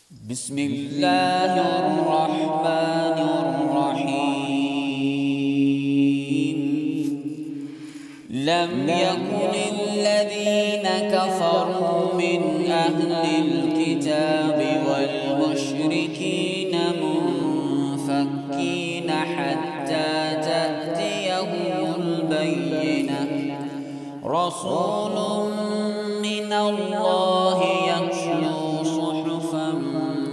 بسم الله الرحمن الرحيم. لم يكن الذين كفروا من أهل الكتاب والمشركين منفكين حتى تأتيهم البينة. رسول من الله يتلو صحفا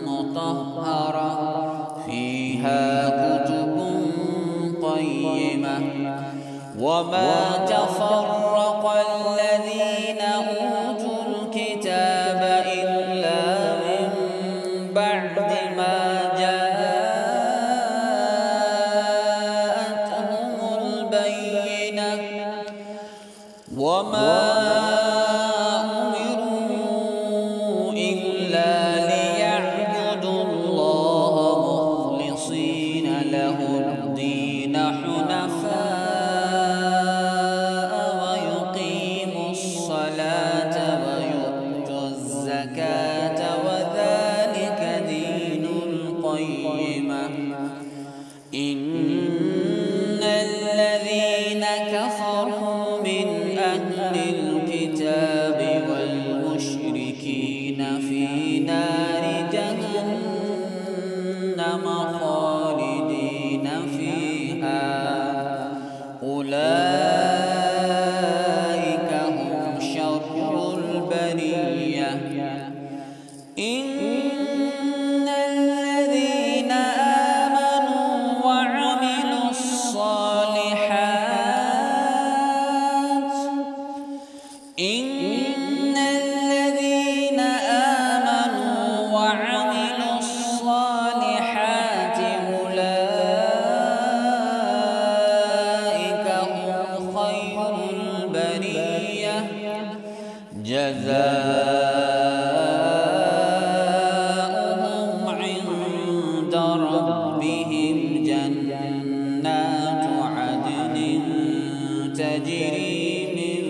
مطهرة فيها كتب قيمة. وما تفرق الذين أوتوا الكتاب إلا من بعد ما جاءتهم البينة. وما أمروا إلا ليعبدوا الله مخلصين له الدين حنفاء ويقيموا الصلاة ويؤتوا الزكاة وذلك دين القيمة. إن الذين كفروا من أهل الكتاب والمشركين في نار جهنم خالدين فيها أولئك هم شر البرية. إن الذين آمنوا وعملوا الصالحات أولئك هم خير البرية. جزاؤهم عند ربهم جنات عدن تجري من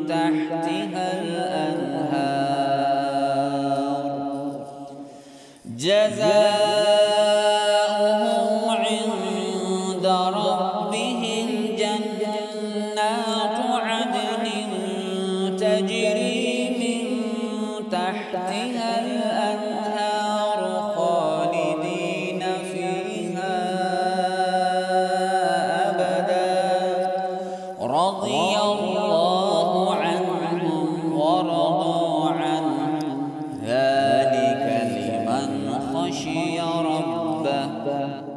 تحتها الأنهار. جزاؤهم عند ربهم جنات عدن تجري من تحتها الأنهار خالدين فيها أبدا. رضي الله عنهم ورضوا عنه ذلك لمن خشي ربه.